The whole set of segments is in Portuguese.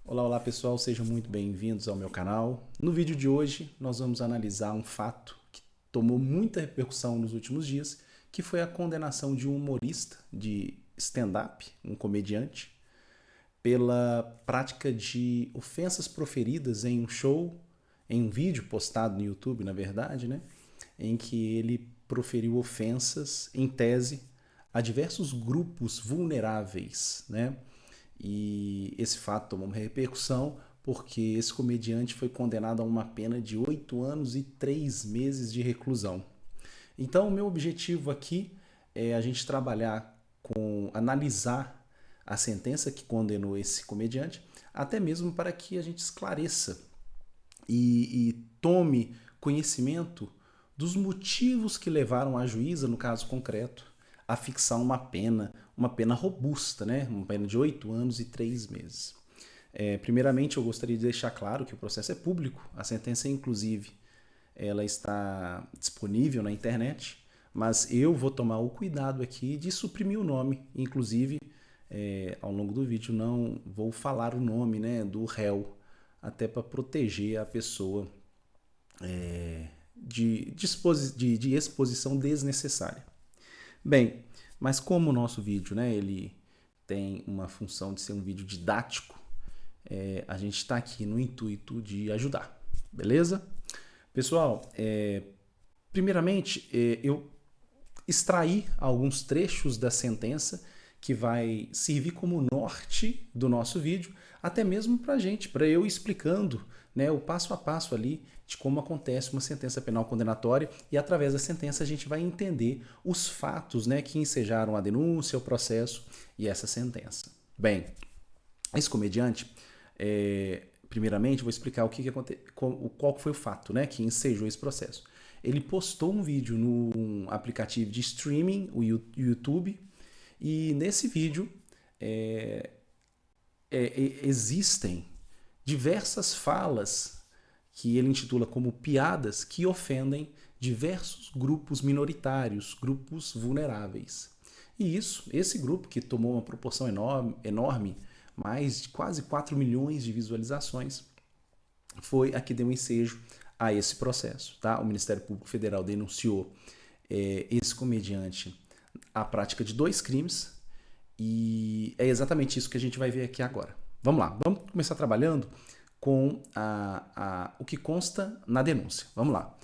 Olá, olá pessoal, sejam muito bem-vindos ao meu canal. No vídeo de hoje nós vamos analisar um fato que tomou muita repercussão nos últimos dias, que foi a condenação de um humorista de stand-up, um comediante, pela prática de ofensas proferidas em um show, em um vídeo postado no YouTube, na verdade, né? Em que ele proferiu ofensas, em tese, a diversos grupos vulneráveis, né? E esse fato tomou uma repercussão porque esse comediante foi condenado a uma pena de 8 anos e 3 meses de reclusão. Então, o meu objetivo aqui é a gente trabalhar analisar a sentença que condenou esse comediante, até mesmo para que a gente esclareça e tome conhecimento dos motivos que levaram a juíza, no caso concreto, a fixar uma pena robusta, né? Uma pena de 8 anos e 3 meses. Primeiramente, eu gostaria de deixar claro que o processo é público, a sentença, inclusive, ela está disponível na internet, mas eu vou tomar o cuidado aqui de suprimir o nome, inclusive, ao longo do vídeo não vou falar o nome, né, do réu, até para proteger a pessoa de exposição desnecessária. Bem, mas como o nosso vídeo, né, ele tem uma função de ser um vídeo didático, a gente está aqui no intuito de ajudar, beleza? Pessoal, primeiramente, eu extraí alguns trechos da sentença que vai servir como norte do nosso vídeo, até mesmo para gente, para eu explicando, né, o passo a passo ali de como acontece uma sentença penal condenatória, e através da sentença a gente vai entender os fatos, né, que ensejaram a denúncia, o processo e essa sentença. Bem, esse comediante, primeiramente vou explicar o que qual foi o fato, né, que ensejou esse processo. Ele postou um vídeo no aplicativo de streaming, o YouTube, e nesse vídeo existem diversas falas que ele intitula como piadas que ofendem diversos grupos minoritários, grupos vulneráveis. E esse grupo que tomou uma proporção enorme, mais de quase 4 milhões de visualizações, foi a que deu ensejo a esse processo. Tá? O Ministério Público Federal denunciou esse comediante a prática de 2 crimes, e é exatamente isso que a gente vai ver aqui agora. Vamos lá, vamos começar trabalhando com o que consta na denúncia. Vamos lá.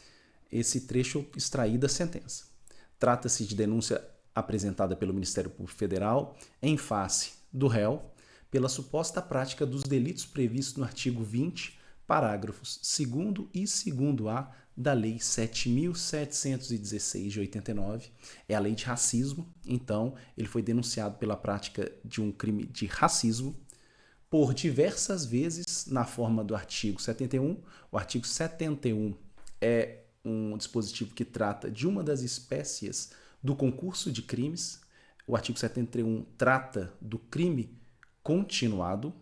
Esse trecho extraído da sentença. Trata-se de denúncia apresentada pelo Ministério Público Federal em face do réu pela suposta prática dos delitos previstos no artigo 20, parágrafos 2º e 2º-A da Lei 7.716 de 89, é a lei de racismo. Então, ele foi denunciado pela prática de um crime de racismo por diversas vezes na forma do artigo 71. O artigo 71 é um dispositivo que trata de uma das espécies do concurso de crimes. O artigo 71 trata do crime continuado,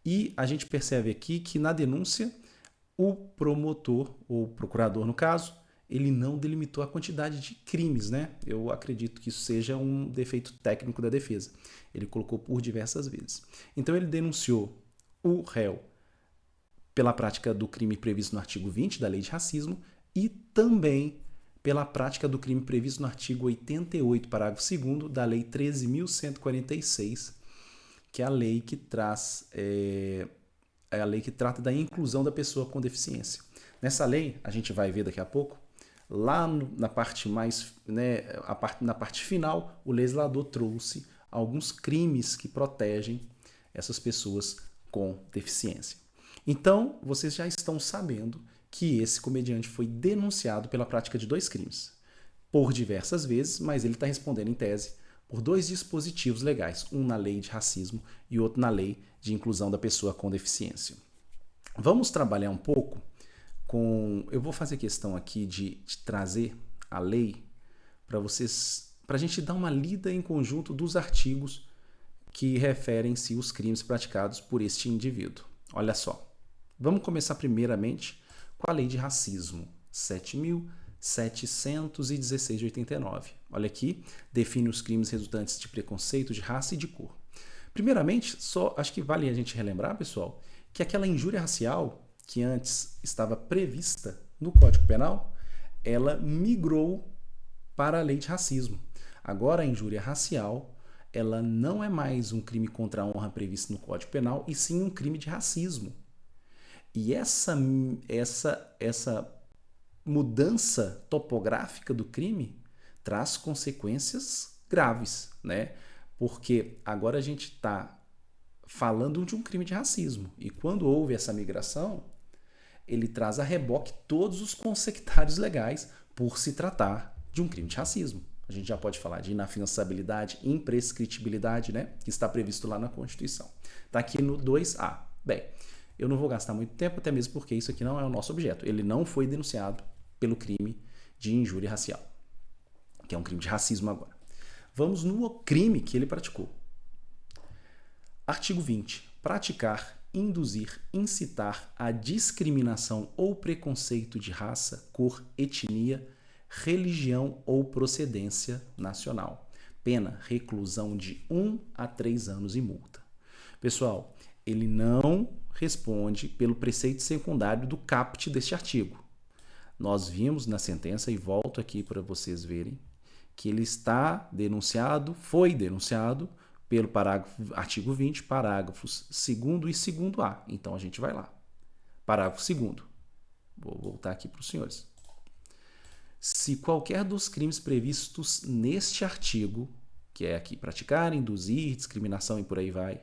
e a gente percebe aqui que na denúncia o promotor, ou procurador no caso, ele não delimitou a quantidade de crimes, né? Eu acredito que isso seja um defeito técnico da defesa. Ele colocou por diversas vezes. Então ele denunciou o réu pela prática do crime previsto no artigo 20 da Lei de Racismo e também pela prática do crime previsto no artigo 88, parágrafo 2º da Lei 13.146, que é a lei que traz a lei que trata da inclusão da pessoa com deficiência. Nessa lei, a gente vai ver daqui a pouco, lá na parte mais, né, na parte final, o legislador trouxe alguns crimes que protegem essas pessoas com deficiência. Então, vocês já estão sabendo que esse comediante foi denunciado pela prática de 2 crimes, por diversas vezes, mas ele está respondendo em tese por 2 dispositivos legais, um na lei de racismo e outro na lei de inclusão da pessoa com deficiência. Vamos trabalhar um pouco com... Eu vou fazer questão aqui de trazer a lei para vocês, para a gente dar uma lida em conjunto dos artigos que referem-se aos crimes praticados por este indivíduo. Olha só, vamos começar primeiramente com a lei de racismo, 7.716 de 89. Olha aqui, define os crimes resultantes de preconceito de raça e de cor. Primeiramente, só acho que vale a gente relembrar, pessoal, que aquela injúria racial que antes estava prevista no Código Penal, ela migrou para a lei de racismo. Agora a injúria racial, ela não é mais um crime contra a honra previsto no Código Penal, e sim um crime de racismo. E essa mudança topográfica do crime traz consequências graves, né? Porque agora a gente está falando de um crime de racismo. E quando houve essa migração, ele traz a reboque todos os consectários legais por se tratar de um crime de racismo. A gente já pode falar de inafiançabilidade, imprescritibilidade, né? Que está previsto lá na Constituição. Está aqui no 2A. Bem, eu não vou gastar muito tempo, até mesmo porque isso aqui não é o nosso objeto. Ele não foi denunciado pelo crime de injúria racial, que é um crime de racismo agora. Vamos no crime que ele praticou. Artigo 20. Praticar, induzir, incitar a discriminação ou preconceito de raça, cor, etnia, religião ou procedência nacional. Pena, reclusão de 1 a 3 anos e multa. Pessoal, ele não responde pelo preceito secundário do caput deste artigo. Nós vimos na sentença, e volto aqui para vocês verem, que ele está denunciado, foi denunciado pelo artigo 20, parágrafos 2º e 2º-A. Então a gente vai lá. Parágrafo 2º. Vou voltar aqui para os senhores. Se qualquer dos crimes previstos neste artigo, que é aqui praticar, induzir, discriminação e por aí vai,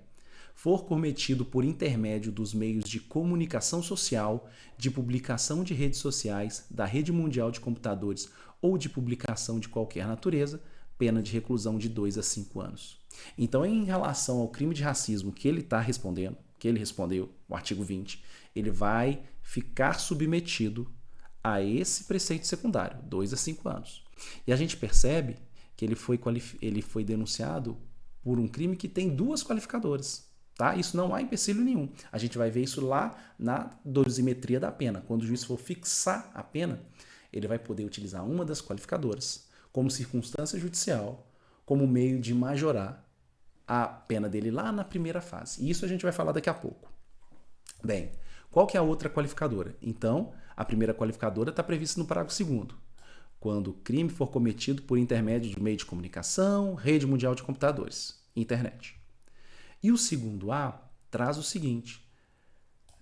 for cometido por intermédio dos meios de comunicação social, de publicação de redes sociais, da rede mundial de computadores ou de publicação de qualquer natureza, pena de reclusão de 2 a 5 anos. Então, em relação ao crime de racismo que ele está respondendo, que ele respondeu, o artigo 20, ele vai ficar submetido a esse preceito secundário, 2 a 5 anos. E a gente percebe que ele foi denunciado por um crime que tem 2 qualificadoras. Tá? Isso não há empecilho nenhum. A gente vai ver isso lá na dosimetria da pena. Quando o juiz for fixar a pena, ele vai poder utilizar uma das qualificadoras como circunstância judicial, como meio de majorar a pena dele lá na primeira fase. E isso a gente vai falar daqui a pouco. Bem, qual que é a outra qualificadora? Então, a primeira qualificadora está prevista no parágrafo 2º. Quando o crime for cometido por intermédio de meio de comunicação, rede mundial de computadores, internet. E o 2º-A traz o seguinte,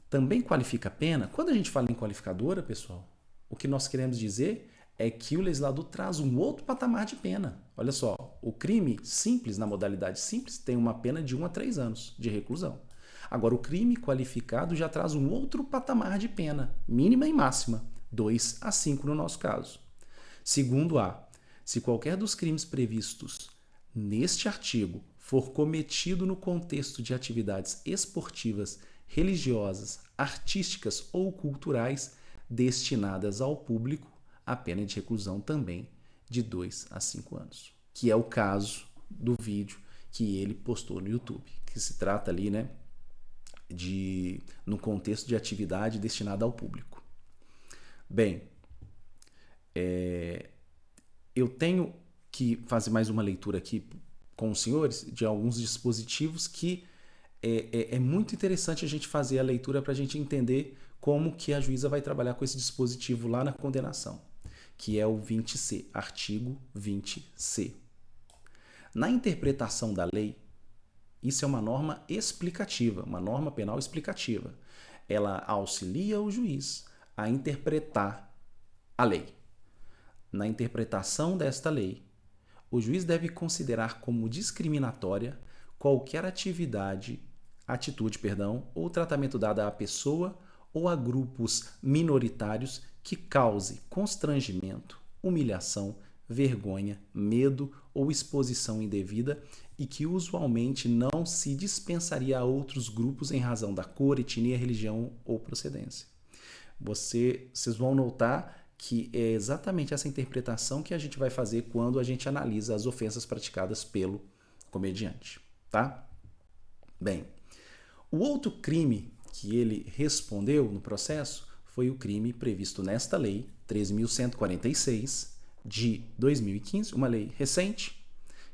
também qualifica a pena. Quando a gente fala em qualificadora, pessoal, o que nós queremos dizer é que o legislador traz um outro patamar de pena. Olha só, o crime simples, na modalidade simples, tem uma pena de 1 a 3 anos de reclusão. Agora, o crime qualificado já traz um outro patamar de pena, mínima e máxima, 2 a 5 no nosso caso. 2º-A, se qualquer dos crimes previstos neste artigo for cometido no contexto de atividades esportivas, religiosas, artísticas ou culturais destinadas ao público, a pena de reclusão também de 2 a 5 anos. Que é o caso do vídeo que ele postou no YouTube, que se trata ali, né, no contexto de atividade destinada ao público. Bem, eu tenho que fazer mais uma leitura aqui com os senhores de alguns dispositivos que é muito interessante a gente fazer a leitura para a gente entender como que a juíza vai trabalhar com esse dispositivo lá na condenação, que é o 20C, artigo 20C. Na interpretação da lei, isso é uma norma explicativa, uma norma penal explicativa. Ela auxilia o juiz a interpretar a lei. Na interpretação desta lei, o juiz deve considerar como discriminatória qualquer atitude ou tratamento dado à pessoa ou a grupos minoritários que cause constrangimento, humilhação, vergonha, medo ou exposição indevida e que usualmente não se dispensaria a outros grupos em razão da cor, etnia, religião ou procedência. Vocês vão notar que é exatamente essa interpretação que a gente vai fazer quando a gente analisa as ofensas praticadas pelo comediante, tá? Bem, o outro crime que ele respondeu no processo foi o crime previsto nesta lei, 13.146, de 2015, uma lei recente,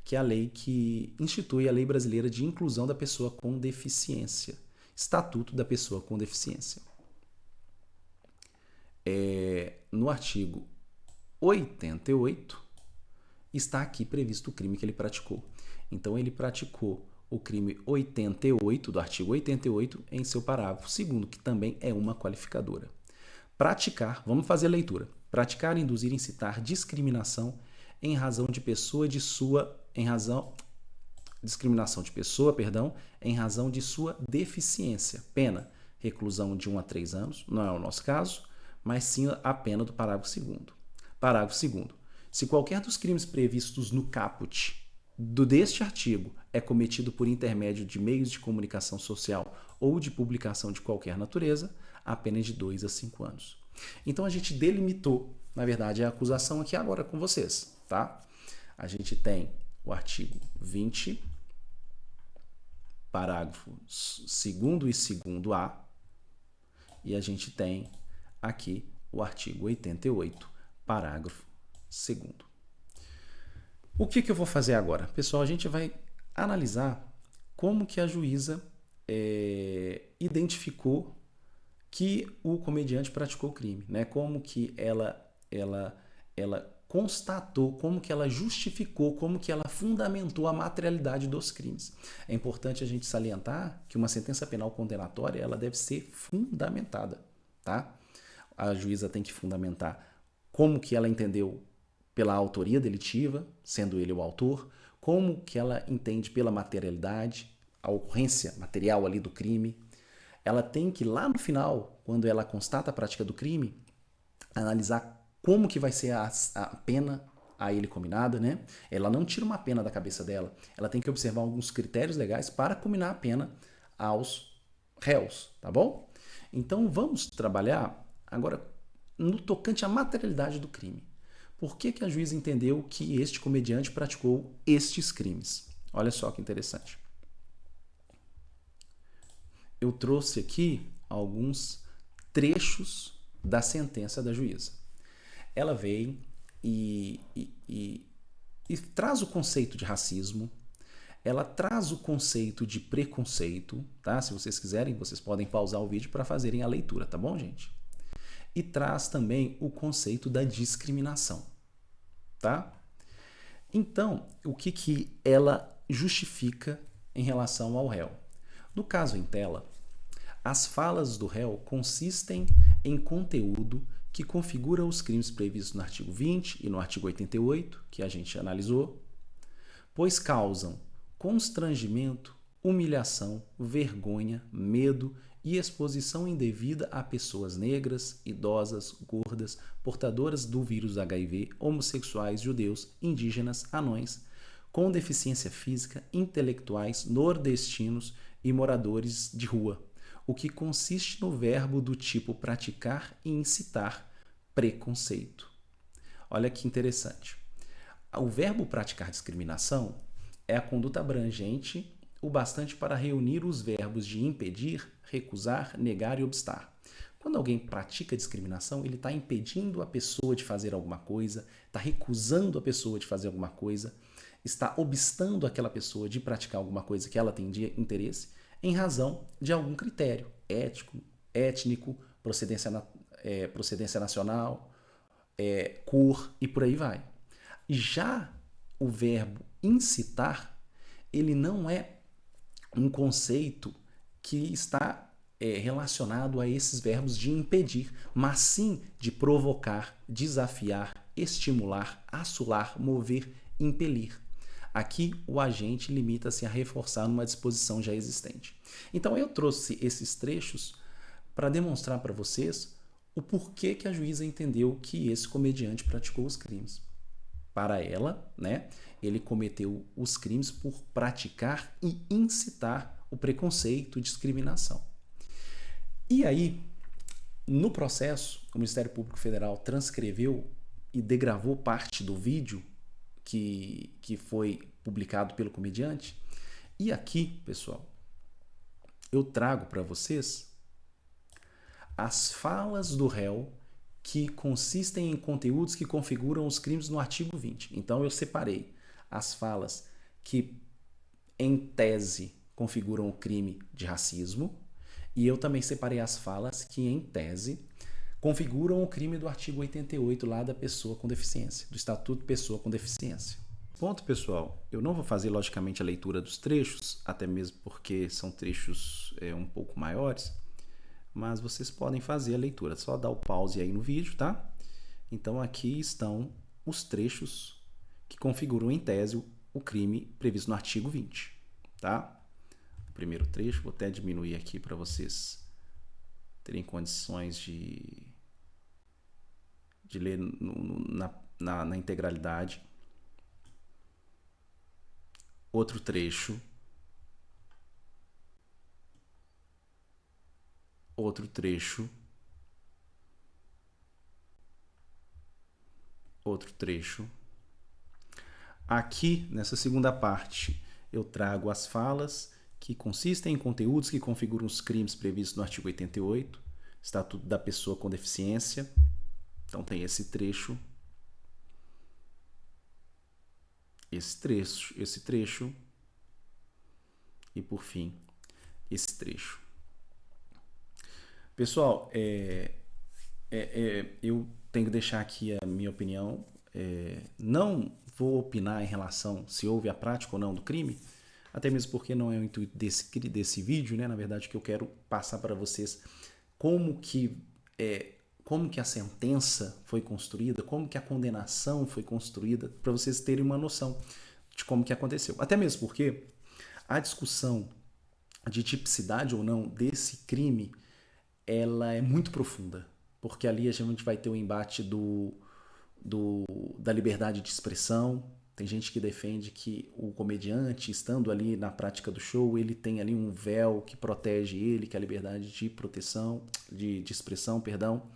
que é a lei que institui a Lei Brasileira de Inclusão da Pessoa com Deficiência, Estatuto da Pessoa com Deficiência. No artigo 88, está aqui previsto o crime que ele praticou. Então, ele praticou o crime 88, do artigo 88, em seu parágrafo 2º, que também é uma qualificadora. Praticar, vamos fazer a leitura. Praticar, induzir, incitar discriminação em razão de pessoa de sua, discriminação de pessoa, em razão de sua deficiência. Pena, reclusão de 1 a 3 anos, não é o nosso caso, mas sim a pena do parágrafo 2º. Parágrafo 2º. Se qualquer dos crimes previstos no caput deste artigo é cometido por intermédio de meios de comunicação social ou de publicação de qualquer natureza, a pena é de 2 a 5 anos. Então, a gente delimitou, na verdade, a acusação aqui agora com vocês, tá? A gente tem o artigo 20, parágrafo 2º e 2º-A, e a gente tem aqui o artigo 88, parágrafo 2º. O que eu vou fazer agora? Pessoal, a gente vai analisar como que a juíza identificou que o comediante praticou o crime, né? Como que ela constatou, como que ela justificou, como que ela fundamentou a materialidade dos crimes. É importante a gente salientar que uma sentença penal condenatória ela deve ser fundamentada, tá? A juíza tem que fundamentar como que ela entendeu pela autoria delitiva, sendo ele o autor, como que ela entende pela materialidade, a ocorrência material ali do crime. Ela tem que, lá no final, quando ela constata a prática do crime, analisar como que vai ser a pena a ele combinada, né? Ela não tira uma pena da cabeça dela, ela tem que observar alguns critérios legais para combinar a pena aos réus, tá bom? Então, vamos trabalhar agora no tocante à materialidade do crime. Por que a juíza entendeu que este comediante praticou estes crimes? Olha só que interessante. Eu trouxe aqui alguns trechos da sentença da juíza. Ela veio e traz o conceito de racismo, ela traz o conceito de preconceito, tá? Se vocês quiserem, vocês podem pausar o vídeo para fazerem a leitura, tá bom, gente? E traz também o conceito da discriminação, tá? Então, o que ela justifica em relação ao réu? No caso em tela, as falas do réu consistem em conteúdo que configura os crimes previstos no artigo 20 e no artigo 88, que a gente analisou, pois causam constrangimento, humilhação, vergonha, medo e exposição indevida a pessoas negras, idosas, gordas, portadoras do vírus HIV, homossexuais, judeus, indígenas, anões, com deficiência física, intelectuais, nordestinos e moradores de rua, o que consiste no verbo do tipo praticar e incitar preconceito. Olha que interessante. O verbo praticar discriminação é a conduta abrangente o bastante para reunir os verbos de impedir, recusar, negar e obstar. Quando alguém pratica discriminação, ele está impedindo a pessoa de fazer alguma coisa, está recusando a pessoa de fazer alguma coisa, está obstando aquela pessoa de praticar alguma coisa que ela tem de interesse, em razão de algum critério ético, étnico, procedência nacional, cor e por aí vai. Já o verbo incitar, ele não é um conceito que está relacionado a esses verbos de impedir, mas sim de provocar, desafiar, estimular, assolar, mover, impelir. Aqui, o agente limita-se a reforçar uma disposição já existente. Então, eu trouxe esses trechos para demonstrar para vocês o porquê que a juíza entendeu que esse comediante praticou os crimes. Para ela, né, ele cometeu os crimes por praticar e incitar o preconceito e discriminação. E aí, no processo, o Ministério Público Federal transcreveu e degravou parte do vídeo que foi publicado pelo comediante. E aqui, pessoal, eu trago para vocês as falas do réu que consistem em conteúdos que configuram os crimes no artigo 20. Então, eu separei as falas que, em tese, configuram o crime de racismo, e eu também separei as falas que, em tese, configuram o crime do artigo 88 lá da pessoa com deficiência, do Estatuto Pessoa com Deficiência. Ponto, pessoal. Eu não vou fazer, logicamente, a leitura dos trechos, até mesmo porque são trechos um pouco maiores, mas vocês podem fazer a leitura. Só dar o pause aí no vídeo, tá? Então, aqui estão os trechos que configuram, em tese, o crime previsto no artigo 20, tá? O primeiro trecho, vou até diminuir aqui para vocês terem condições de ler na integralidade. Outro trecho. Outro trecho. Outro trecho. Aqui, nessa segunda parte, eu trago as falas que consistem em conteúdos que configuram os crimes previstos no artigo 88, Estatuto da Pessoa com Deficiência. Então tem esse trecho, esse trecho e, por fim, esse trecho. Pessoal, eu tenho que deixar aqui a minha opinião. Não vou opinar em relação se houve a prática ou não do crime, até mesmo porque não é o intuito desse vídeo, né? Na verdade, que eu quero passar para vocês como que a sentença foi construída, como que a condenação foi construída, para vocês terem uma noção de como que aconteceu. Até mesmo porque a discussão de tipicidade ou não desse crime, ela é muito profunda, porque ali a gente vai ter o embate da liberdade de expressão. Tem gente que defende que o comediante, estando ali na prática do show, ele tem ali um véu que protege ele, que é a liberdade de proteção, de expressão, perdão.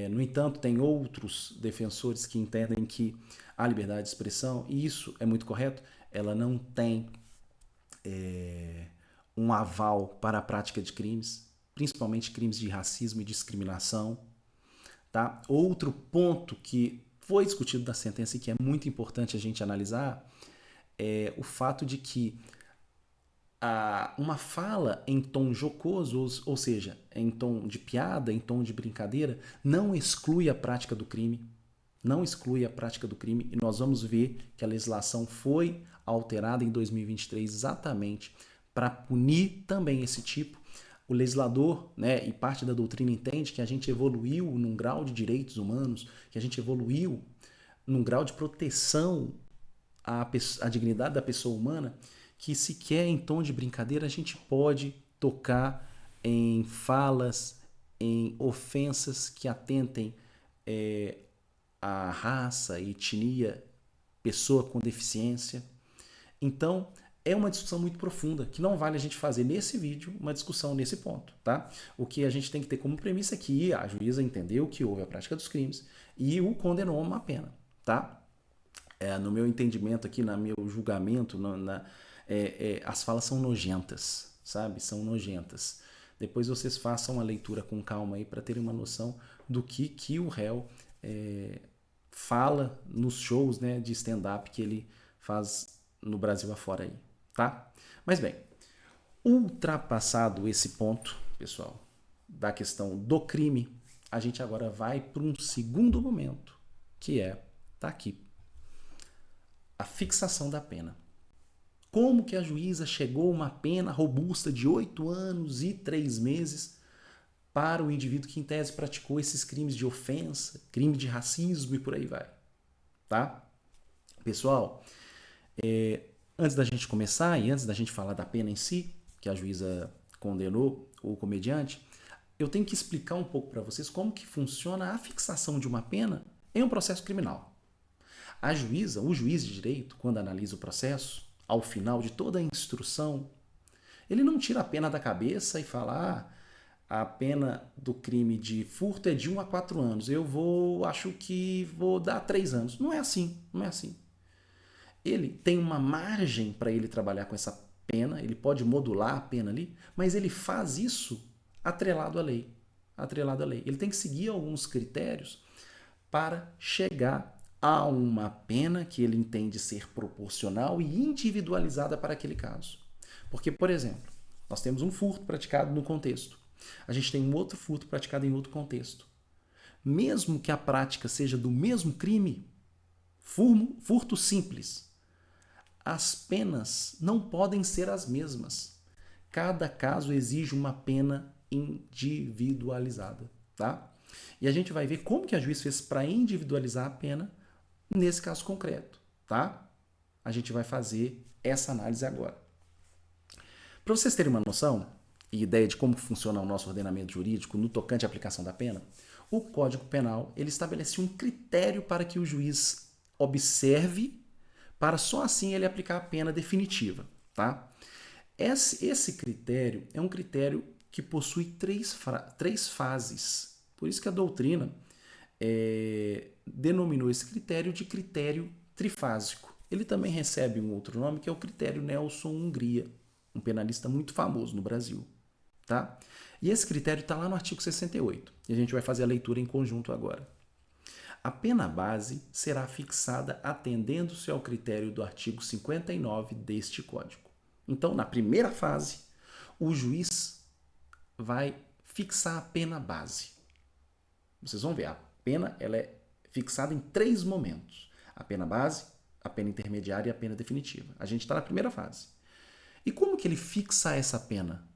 No entanto, tem outros defensores que entendem que a liberdade de expressão, e isso é muito correto, ela não tem um aval para a prática de crimes, principalmente crimes de racismo e discriminação. Tá? Outro ponto que foi discutido na sentença e que é muito importante a gente analisar é o fato de que uma fala em tom jocoso, ou seja, em tom de piada, em tom de brincadeira, não exclui a prática do crime. Não exclui a prática do crime, e nós vamos ver que a legislação foi alterada em 2023 exatamente para punir também esse tipo. O legislador, né, e parte da doutrina entende que a gente evoluiu num grau de direitos humanos, que a gente evoluiu num grau de proteção à dignidade da pessoa humana, que sequer em tom de brincadeira a gente pode tocar em falas, em ofensas que atentem à raça, etnia, pessoa com deficiência. Então, é uma discussão muito profunda, que não vale a gente fazer nesse vídeo uma discussão nesse ponto, tá? O que a gente tem que ter como premissa é que a juíza entendeu que houve a prática dos crimes e o condenou a uma pena, tá? No meu entendimento aqui, no meu julgamento, as falas são nojentas, sabe? São nojentas. Depois vocês façam a leitura com calma aí para terem uma noção do que o réu fala nos shows, né, de stand-up que ele faz no Brasil afora aí, tá? Mas bem, ultrapassado esse ponto, pessoal, da questão do crime, a gente agora vai para um segundo momento, que tá aqui, a fixação da pena. Como que a juíza chegou a uma pena robusta de 8 anos e 3 meses para o indivíduo que, em tese, praticou esses crimes de ofensa, crime de racismo e por aí vai, tá? Pessoal, antes da gente começar e antes da gente falar da pena em si, que a juíza condenou o comediante, eu tenho que explicar um pouco para vocês como que funciona a fixação de uma pena em um processo criminal. A juíza, o juiz de direito, quando analisa o processo, ao final de toda a instrução, ele não tira a pena da cabeça e fala: a pena do crime de furto é de 1 a 4 anos, acho que vou dar 3 anos. Não é assim, não é assim. Ele tem uma margem para ele trabalhar com essa pena, ele pode modular a pena ali, mas ele faz isso atrelado à lei. Atrelado à lei. Ele tem que seguir alguns critérios para chegar há uma pena que ele entende ser proporcional e individualizada para aquele caso. Porque, por exemplo, nós temos um furto praticado no contexto. A gente tem um outro furto praticado em outro contexto. Mesmo que a prática seja do mesmo crime, furto simples, as penas não podem ser as mesmas. Cada caso exige uma pena individualizada, tá? E a gente vai ver como que a juiz fez para individualizar a pena nesse caso concreto, tá? A gente vai fazer essa análise agora. Para vocês terem uma noção e ideia de como funciona o nosso ordenamento jurídico no tocante à aplicação da pena, o Código Penal ele estabelece um critério para que o juiz observe para só assim ele aplicar a pena definitiva, tá? Esse critério é um critério que possui três fases. Por isso que a doutrina denominou esse critério de critério trifásico. Ele também recebe um outro nome que é o critério Nelson Hungria, um penalista muito famoso no Brasil. Tá? E esse critério está lá no artigo 68. E a gente vai fazer a leitura em conjunto agora. A pena base será fixada atendendo-se ao critério do artigo 59 deste Código. Então, na primeira fase, o juiz vai fixar a pena base. Vocês vão ver, a pena ela é fixada em 3 momentos. A pena base, a pena intermediária e a pena definitiva. A gente está na primeira fase. E como que ele fixa essa pena?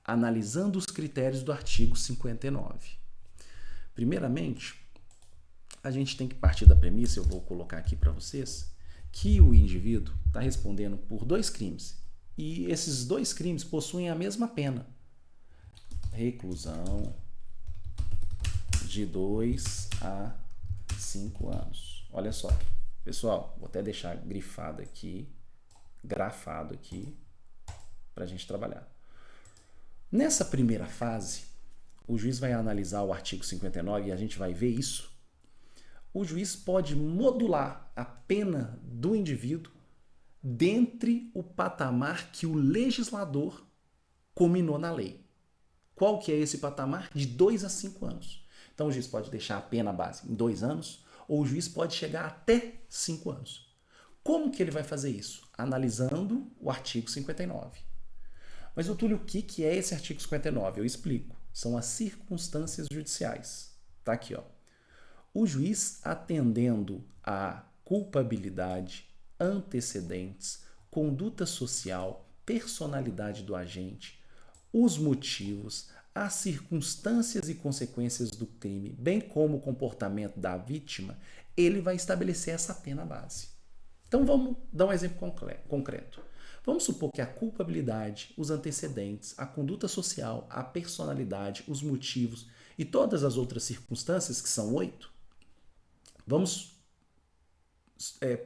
Analisando os critérios do artigo 59. Primeiramente, a gente tem que partir da premissa, eu vou colocar aqui para vocês, que o indivíduo está respondendo por 2 crimes. E esses 2 crimes possuem a mesma pena. Reclusão de 2 a 5 anos. Olha só, pessoal, vou até deixar grafado aqui, para a gente trabalhar. Nessa primeira fase, o juiz vai analisar o artigo 59 e a gente vai ver isso. O juiz pode modular a pena do indivíduo dentre o patamar que o legislador combinou na lei. Qual que é esse patamar? De 2 a 5 anos. Então o juiz pode deixar a pena base em 2 anos ou o juiz pode chegar até 5 anos. Como que ele vai fazer isso? Analisando o artigo 59. Mas, Túlio, o que é esse artigo 59? Eu explico. São as circunstâncias judiciais. Tá aqui, ó. O juiz, atendendo à culpabilidade, antecedentes, conduta social, personalidade do agente, os motivos, as circunstâncias e consequências do crime, bem como o comportamento da vítima, ele vai estabelecer essa pena base. Então, vamos dar um exemplo concreto. Vamos supor que a culpabilidade, os antecedentes, a conduta social, a personalidade, os motivos e todas as outras circunstâncias, que são 8, vamos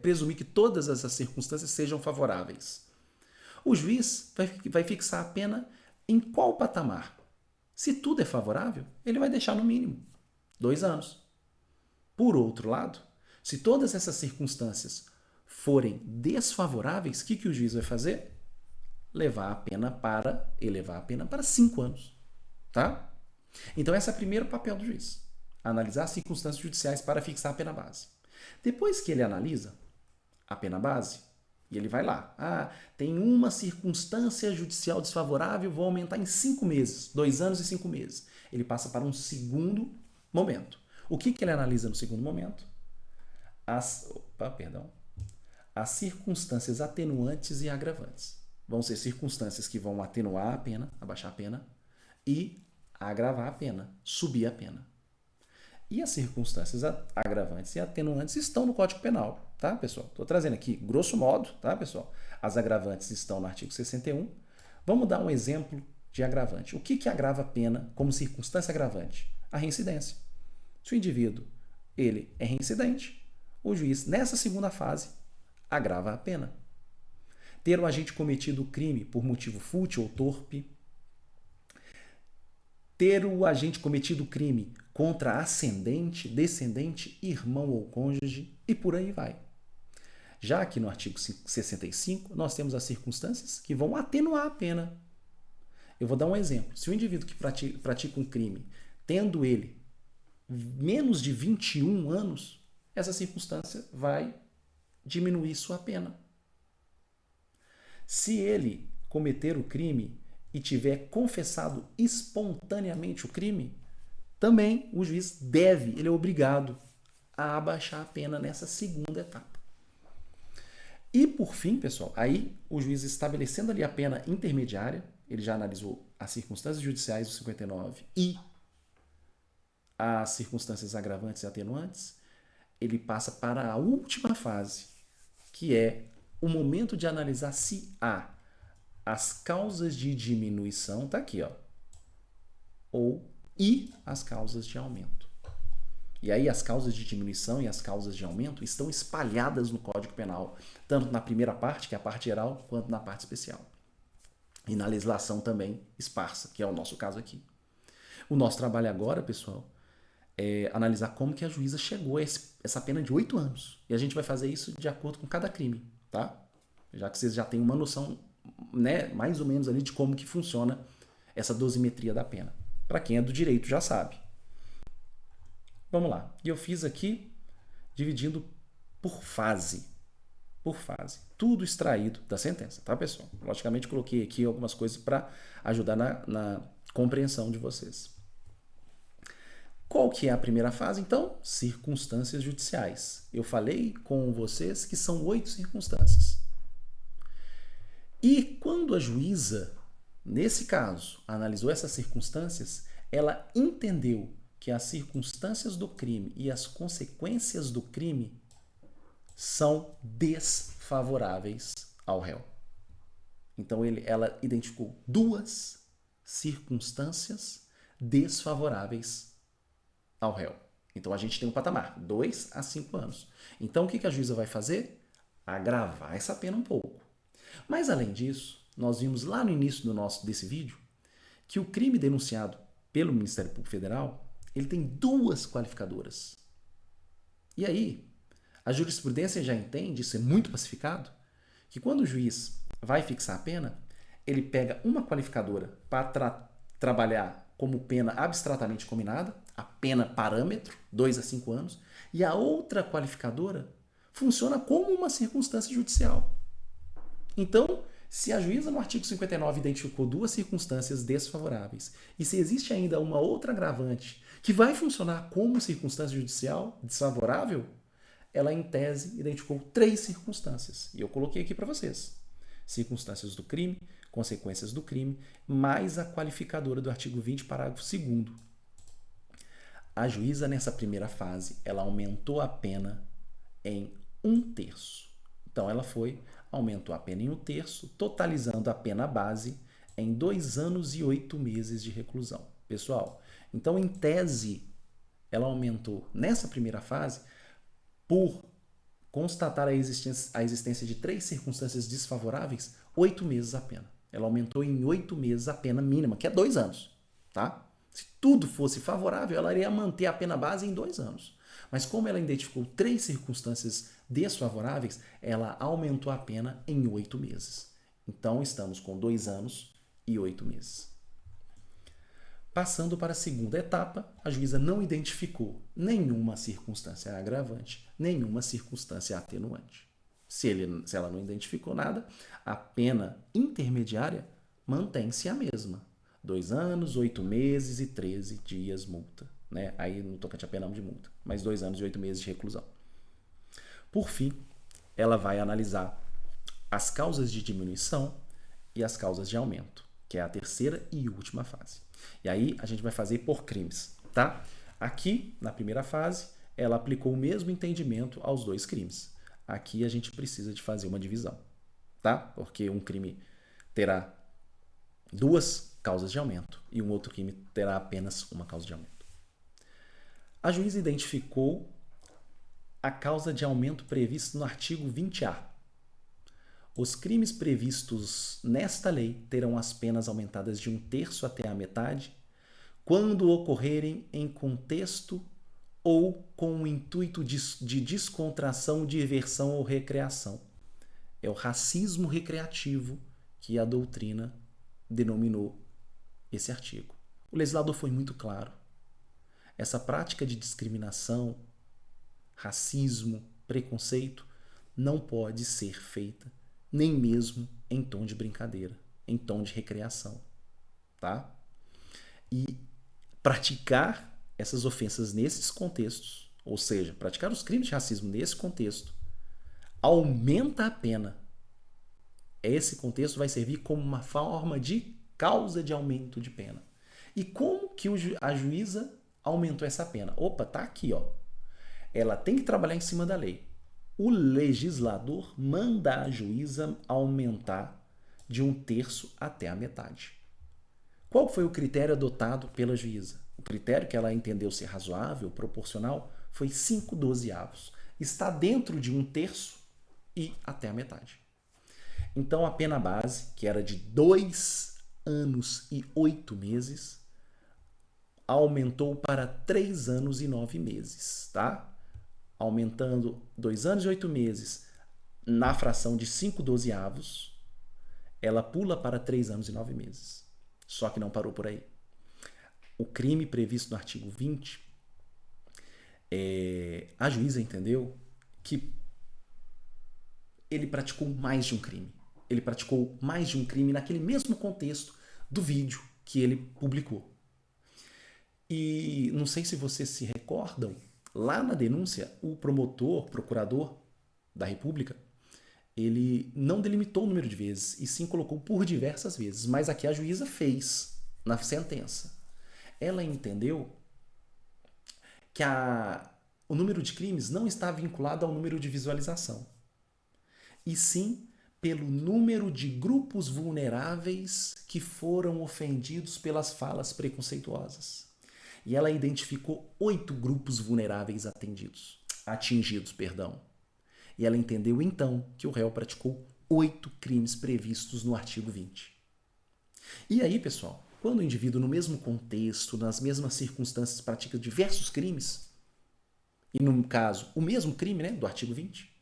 presumir que todas essas circunstâncias sejam favoráveis. O juiz vai fixar a pena em qual patamar? Se tudo é favorável, ele vai deixar no mínimo 2 anos. Por outro lado, se todas essas circunstâncias forem desfavoráveis, o que o juiz vai fazer? Elevar a pena para 5 anos. Tá? Então, esse é o primeiro papel do juiz. Analisar as circunstâncias judiciais para fixar a pena base. Depois que ele analisa a pena base, e ele vai lá. Tem uma circunstância judicial desfavorável, vou aumentar em 5 meses. 2 anos e 5 meses. Ele passa para um segundo momento. O que ele analisa no segundo momento? As circunstâncias atenuantes e agravantes. Vão ser circunstâncias que vão atenuar a pena, abaixar a pena, e agravar a pena, subir a pena. E as circunstâncias agravantes e atenuantes estão no Código Penal, tá, pessoal? Estou trazendo aqui, grosso modo, tá, pessoal? As agravantes estão no artigo 61. Vamos dar um exemplo de agravante. O que agrava a pena como circunstância agravante? A reincidência. Se o indivíduo ele é reincidente, o juiz, nessa segunda fase, agrava a pena. Ter o agente cometido o crime por motivo fútil ou torpe. Ter o agente cometido o crime contra ascendente, descendente, irmão ou cônjuge e por aí vai. Já aqui no artigo 65, nós temos as circunstâncias que vão atenuar a pena. Eu vou dar um exemplo. Se o indivíduo que pratica um crime, tendo ele menos de 21 anos, essa circunstância vai diminuir sua pena. Se ele cometer o crime e tiver confessado espontaneamente o crime, também o juiz deve, ele é obrigado a abaixar a pena nessa segunda etapa. E por fim, pessoal, aí o juiz estabelecendo ali a pena intermediária, ele já analisou as circunstâncias judiciais do 59 e as circunstâncias agravantes e atenuantes, ele passa para a última fase, que é o momento de analisar se há as causas de diminuição, tá aqui, ó, e as causas de aumento. E aí as causas de diminuição e as causas de aumento estão espalhadas no Código Penal, tanto na primeira parte, que é a parte geral, quanto na parte especial. E na legislação também esparsa, que é o nosso caso aqui. O nosso trabalho agora, pessoal, é analisar como que a juíza chegou a essa pena de 8 anos. E a gente vai fazer isso de acordo com cada crime, tá? Já que vocês já têm uma noção, né, mais ou menos ali de como que funciona essa dosimetria da pena. Para quem é do direito já sabe. Vamos lá. E eu fiz aqui dividindo por fase. Por fase. Tudo extraído da sentença, tá, pessoal? Logicamente, coloquei aqui algumas coisas para ajudar na compreensão de vocês. Qual que é a primeira fase, então? Circunstâncias judiciais. Eu falei com vocês que são 8 circunstâncias. E quando a juíza, nesse caso, analisou essas circunstâncias, ela entendeu que as circunstâncias do crime e as consequências do crime são desfavoráveis ao réu. Então ela identificou 2 circunstâncias desfavoráveis ao réu. Então a gente tem um patamar, 2 a 5 anos. Então o que a juíza vai fazer? Agravar essa pena um pouco. Mas além disso, nós vimos lá no início desse vídeo que o crime denunciado pelo Ministério Público Federal, ele tem 2 qualificadoras. E aí, a jurisprudência já entende, isso é muito pacificado, que quando o juiz vai fixar a pena, ele pega uma qualificadora para trabalhar como pena abstratamente combinada, a pena parâmetro, 2 a 5 anos, e a outra qualificadora funciona como uma circunstância judicial. Então, se a juíza no artigo 59 identificou 2 circunstâncias desfavoráveis, e se existe ainda uma outra agravante que vai funcionar como circunstância judicial desfavorável, ela, em tese, identificou 3 circunstâncias. E eu coloquei aqui para vocês. Circunstâncias do crime, consequências do crime, mais a qualificadora do artigo 20, parágrafo 2º. A juíza, nessa primeira fase, ela aumentou a pena em 1/3. Então, ela aumentou a pena em 1/3, totalizando a pena base em 2 anos e 8 meses de reclusão. Pessoal, então, em tese, ela aumentou, nessa primeira fase, por constatar a existência de 3 circunstâncias desfavoráveis, 8 meses a pena. Ela aumentou em 8 meses a pena mínima, que é 2 anos. Tá? Se tudo fosse favorável, ela iria manter a pena base em 2 anos. Mas como ela identificou 3 circunstâncias desfavoráveis, ela aumentou a pena em 8 meses. Então, estamos com 2 anos e 8 meses. Passando para a segunda etapa, a juíza não identificou nenhuma circunstância agravante, nenhuma circunstância atenuante. Se ela não identificou nada, a pena intermediária mantém-se a mesma. 2 anos, 8 meses e 13 dias multa. Né? Aí no tocante a pena de multa, mais 2 anos e 8 meses de reclusão. Por fim, ela vai analisar as causas de diminuição e as causas de aumento, que é a terceira e última fase. E aí a gente vai fazer por crimes, tá? Aqui, na primeira fase, ela aplicou o mesmo entendimento aos 2 crimes. Aqui a gente precisa de fazer uma divisão, tá? Porque um crime terá 2 causas de aumento e um outro crime terá apenas uma causa de aumento. A juíza identificou a causa de aumento prevista no artigo 20A. Os crimes previstos nesta lei terão as penas aumentadas de 1/3 até a metade, quando ocorrerem em contexto ou com o intuito de descontração, diversão ou recreação. É o racismo recreativo que a doutrina denominou esse artigo. O legislador foi muito claro. Essa prática de discriminação racismo, preconceito, não pode ser feita nem mesmo em tom de brincadeira, em tom de recreação, tá? E praticar essas ofensas nesses contextos, ou seja, praticar os crimes de racismo nesse contexto, aumenta a pena. Esse contexto vai servir como uma forma de causa de aumento de pena. E como que a juíza aumentou essa pena? Opa, tá aqui, ó. Ela tem que trabalhar em cima da lei. O legislador manda a juíza aumentar de 1/3 até a metade. Qual foi o critério adotado pela juíza? O critério que ela entendeu ser razoável, proporcional, foi 5/12. Está dentro de 1/3 e até a metade. Então a pena base, que era de 2 anos e 8 meses, aumentou para 3 anos e 9 meses, tá? Aumentando 2 anos e 8 meses na fração de 5/12, ela pula para 3 anos e 9 meses. Só que não parou por aí. O crime previsto no artigo 20, a juíza entendeu que ele praticou mais de um crime. Ele praticou mais de um crime naquele mesmo contexto do vídeo que ele publicou. E não sei se vocês se recordam, lá na denúncia, o procurador da República, ele não delimitou o número de vezes, e sim colocou por diversas vezes. Mas aqui a juíza fez, na sentença. Ela entendeu que o número de crimes não está vinculado ao número de visualização, e sim pelo número de grupos vulneráveis que foram ofendidos pelas falas preconceituosas. E ela identificou 8 grupos vulneráveis atingidos. E ela entendeu então que o réu praticou 8 crimes previstos no artigo 20. E aí, pessoal, quando o indivíduo no mesmo contexto, nas mesmas circunstâncias, pratica diversos crimes, e no caso, o mesmo crime, né, do artigo 20,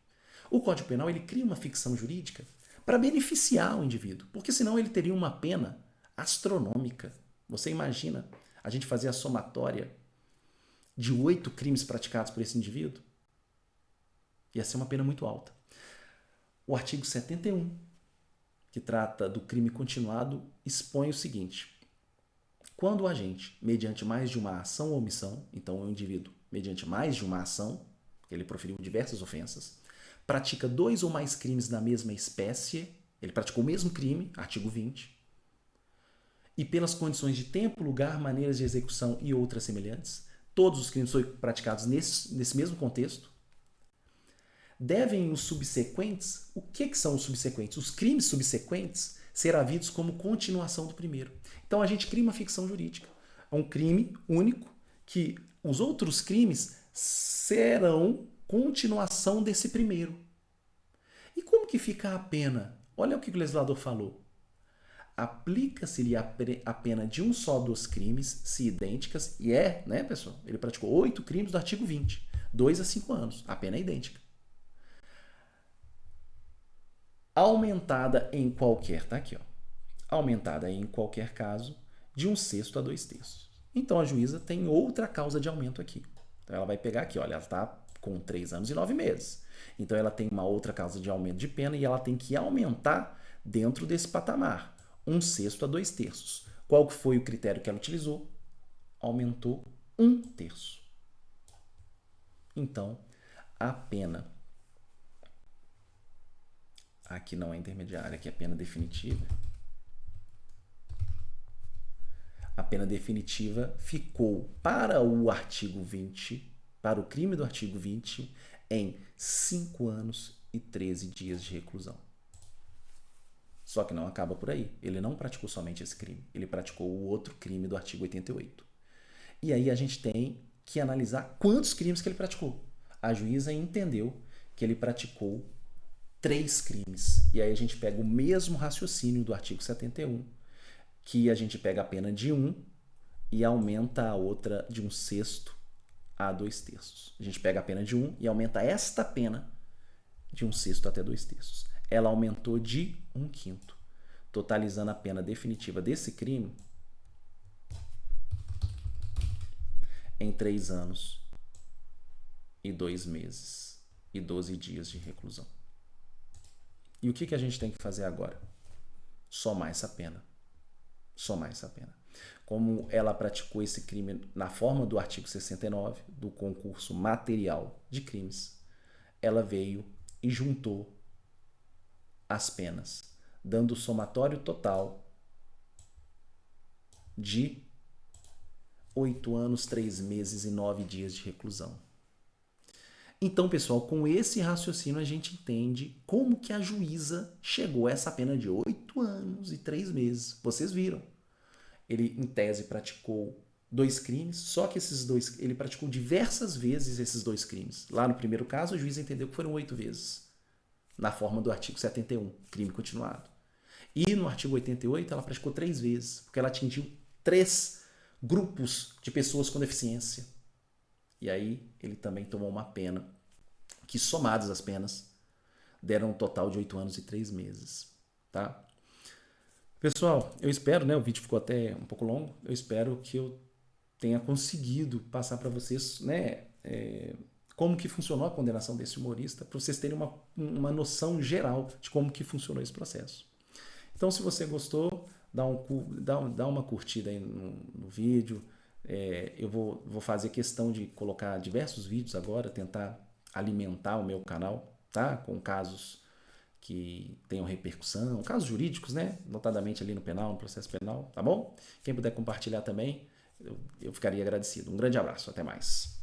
o Código Penal ele cria uma ficção jurídica para beneficiar o indivíduo, porque senão ele teria uma pena astronômica. Você imagina a gente fazer a somatória de 8 crimes praticados por esse indivíduo? Ia ser uma pena muito alta. O artigo 71, que trata do crime continuado, expõe o seguinte: quando o agente, mediante mais de uma ação ou omissão, então o indivíduo, mediante mais de uma ação, ele proferiu diversas ofensas, pratica 2 ou mais crimes da mesma espécie, ele praticou o mesmo crime, artigo 20, e pelas condições de tempo, lugar, maneiras de execução e outras semelhantes, todos os crimes foram praticados nesse mesmo contexto, devem os subsequentes, o que são os subsequentes? Os crimes subsequentes ser havidos como continuação do primeiro. Então a gente cria uma ficção jurídica. É um crime único que os outros crimes serão continuação desse primeiro. E como que fica a pena? Olha o que o legislador falou. Aplica-se-lhe a pena de um só dos crimes, se idênticas, e né, pessoal? Ele praticou 8 crimes do artigo 20, 2 a 5 anos. A pena é idêntica. Aumentada em qualquer, tá aqui, ó. Aumentada em qualquer caso, de 1/6 a 2/3. Então a juíza tem outra causa de aumento aqui. Então ela vai pegar aqui, olha, ela está com 3 anos e 9 meses. Então ela tem uma outra causa de aumento de pena e ela tem que aumentar dentro desse patamar, 1/6 a 2/3. Qual foi o critério que ela utilizou? Aumentou 1/3. Então, a pena, aqui não é intermediária, aqui é a pena definitiva. A pena definitiva ficou para o artigo 20, para o crime do artigo 20, em 5 anos e 13 dias de reclusão. Só que não acaba por aí. Ele não praticou somente esse crime. Ele praticou o outro crime do artigo 88. E aí a gente tem que analisar quantos crimes que ele praticou. A juíza entendeu que ele praticou 3 crimes. E aí a gente pega o mesmo raciocínio do artigo 71, que a gente pega a pena de 1 e aumenta a outra de 1/6 a 2/3. A gente pega a pena de 1 e aumenta esta pena de 1/6 até 2/3. Ela aumentou de 1/5, totalizando a pena definitiva desse crime em 3 anos e 2 meses e 12 dias de reclusão. E o que a gente tem que fazer agora? Somar essa pena. Somar essa pena. Como ela praticou esse crime na forma do artigo 69 do concurso material de crimes, ela veio e juntou as penas, dando o somatório total de 8 anos, 3 meses e 9 dias de reclusão. Então, pessoal, com esse raciocínio a gente entende como que a juíza chegou a essa pena de 8 anos e 3 meses. Vocês viram. Ele, em tese, praticou 2 crimes, só que ele praticou diversas vezes esses 2 crimes. Lá no primeiro caso, a juíza entendeu que foram 8 vezes, na forma do artigo 71, crime continuado. E no artigo 88, ela praticou 3 vezes, porque ela atingiu 3 grupos de pessoas com deficiência. E aí ele também tomou uma pena, que somadas as penas, deram um total de 8 anos e 3 meses. Tá? Pessoal, eu espero, né? O vídeo ficou até um pouco longo, eu espero que eu tenha conseguido passar para vocês, né? Como que funcionou a condenação desse humorista, para vocês terem uma noção geral de como que funcionou esse processo. Então, se você gostou, dá uma curtida aí no vídeo. Eu vou fazer questão de colocar diversos vídeos agora, tentar alimentar o meu canal, tá? Com casos que tenham repercussão, casos jurídicos, né? Notadamente ali no penal, no processo penal, tá bom? Quem puder compartilhar também, eu ficaria agradecido. Um grande abraço, até mais.